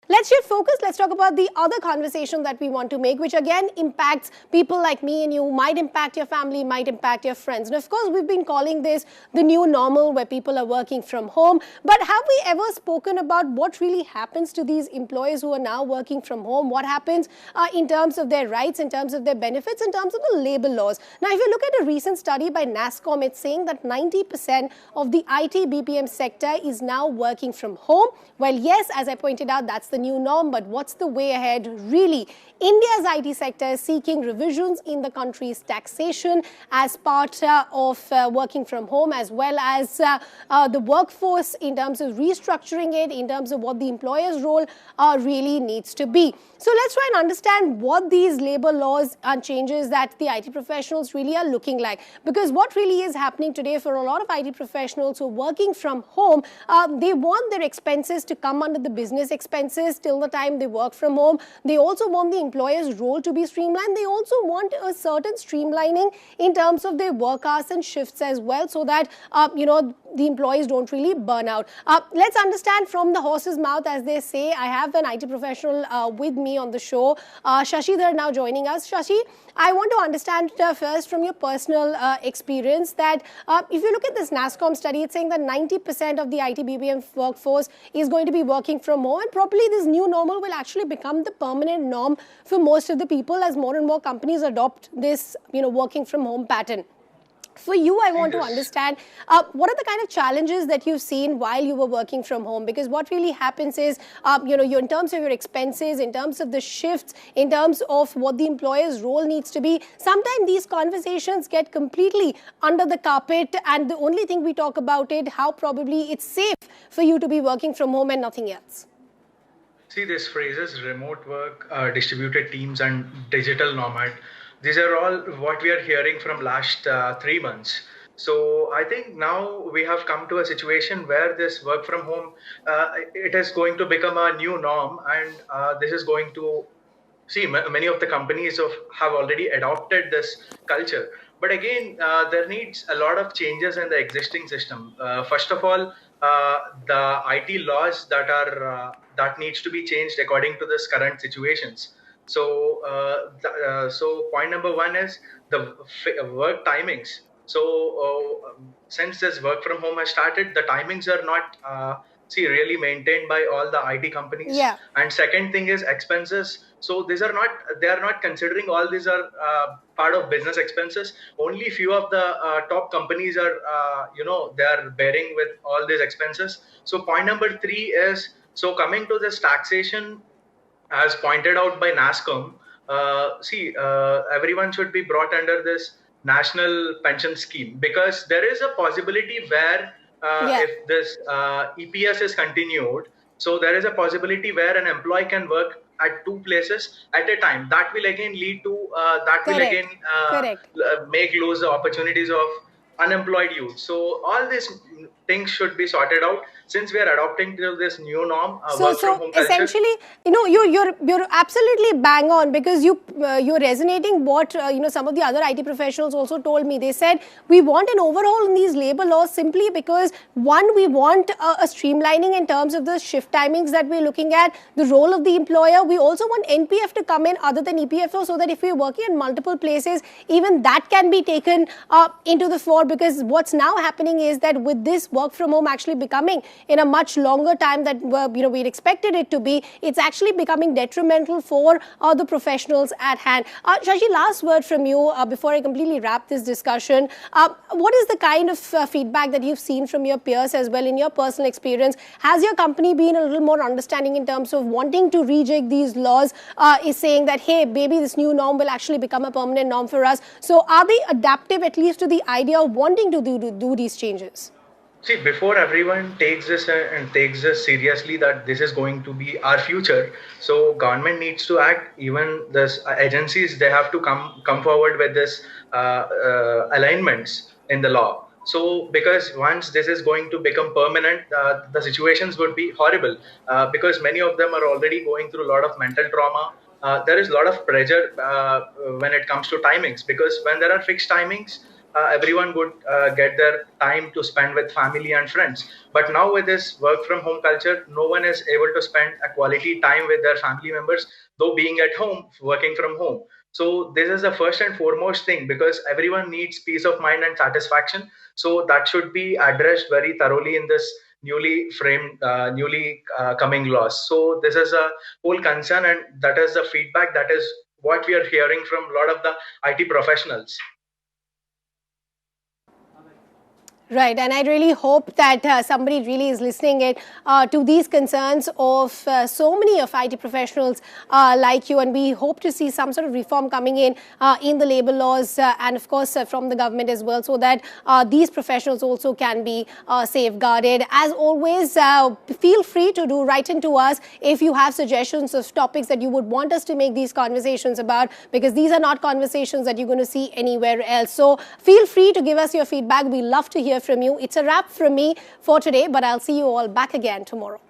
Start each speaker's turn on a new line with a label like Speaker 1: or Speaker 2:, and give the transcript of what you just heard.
Speaker 1: Let's shift focus. Let's talk about the other conversation that we want to make, which again impacts people like me and you, might impact your family, might impact your friends. And of course, we've been calling this the new normal where people are working from home. But have we ever spoken about what really happens to these employees who are now working from home? What happens in terms of their rights, in terms of their benefits, in terms of the labor laws? Now, if you look at a recent study by NASSCOM, it's saying that 90% of the IT BPM sector is now working from home. Well, yes, as I pointed out, that's the new norm, but what's the way ahead? Really, India's IT sector is seeking revisions in the country's taxation as part of working from home, as well as the workforce in terms of restructuring it, in terms of what the employer's role really needs to be. So let's try and understand what these labor laws and changes that the IT professionals really are looking like. Because what really is happening today for a lot of IT professionals who are working from home, they want their expenses to come under the business expenses till the time they work from home. They also want the employer's role to be streamlined. They also want a certain streamlining in terms of their work hours and shifts as well, so that the employees don't really burn out. Let's understand from the horse's mouth, as they say. I have an IT professional with me on the show. Shashidhar now joining us. Shashi, I want to understand first from your personal experience that if you look at this NASSCOM study, it's saying that 90% of the IT BPM workforce is going to be working from home, and probably this new normal will actually become the permanent norm for most of the people as more and more companies adopt this working from home pattern. For you, I want to understand what are the kind of challenges that you've seen while you were working from home? Because what really happens is, you in terms of your expenses, in terms of the shifts, in terms of what the employer's role needs to be, sometimes these conversations get completely under the carpet, and the only thing we talk about it, how probably it's safe for you to be working from home and nothing else.
Speaker 2: See, these phrases, remote work, distributed teams, and digital nomad, these are all what we are hearing from last 3 months. So I think now we have come to a situation where this work from home, it is going to become a new norm, and this is going to see many of the companies have already adopted this culture. But again, there needs a lot of changes in the existing system. First of all, the IT laws that needs to be changed according to this current situations. So, so point number one is the work timings. So, since this work from home has started, the timings are not really maintained by all the IT companies.
Speaker 1: Yeah.
Speaker 2: And second thing is expenses. So they are not considering all these are part of business expenses. Only few of the top companies are they are bearing with all these expenses. So point number three is, so coming to this taxation, as pointed out by NASSCOM, everyone should be brought under this national pension scheme, because there is a possibility where if this EPS is continued, so there is a possibility where an employee can work at two places at a time. That will again lead to make lose the opportunities of unemployed youth. So all these things should be sorted out since we are adopting to this new norm.
Speaker 1: So essentially, you're absolutely bang on, because you're resonating what some of the other IT professionals also told me. They said we want an overhaul in these labor laws simply because, one, we want a streamlining in terms of the shift timings that we're looking at, the role of the employer. We also want NPF to come in other than EPFO, so that if we're working in multiple places, even that can be taken into the fore. Because what's now happening is that with this work from home actually becoming in a much longer time that we'd expected it to be, it's actually becoming detrimental for the professionals at hand. Shashi, last word from you before I completely wrap this discussion. What is the kind of feedback that you've seen from your peers as well in your personal experience? Has your company been a little more understanding in terms of wanting to rejig these laws, is saying that, hey, maybe this new norm will actually become a permanent norm for us? So are they adaptive at least to the idea of wanting to do these changes?
Speaker 2: See, before everyone takes this and takes this seriously, that this is going to be our future, so government needs to act. Even this agencies, they have to come forward with this alignments in the law. So because once this is going to become permanent, the situations would be horrible, because many of them are already going through a lot of mental trauma. There is a lot of pressure when it comes to timings, because when there are fixed timings, everyone would get their time to spend with family and friends. But now with this work from home culture, no one is able to spend a quality time with their family members, though being at home, working from home. So this is the first and foremost thing, because everyone needs peace of mind and satisfaction. So that should be addressed very thoroughly in this newly coming laws. So this is a whole concern, and that is the feedback. That is what we are hearing from a lot of the IT professionals.
Speaker 1: Right, and I really hope that somebody really is listening to these concerns of so many of IT professionals like you, and we hope to see some sort of reform coming in the labor laws and of course from the government as well, so that these professionals also can be safeguarded. As always, feel free to write into us if you have suggestions of topics that you would want us to make these conversations about, because these are not conversations that you're going to see anywhere else. So feel free to give us your feedback. We love to hear from you. It's a wrap from me for today, but I'll see you all back again tomorrow.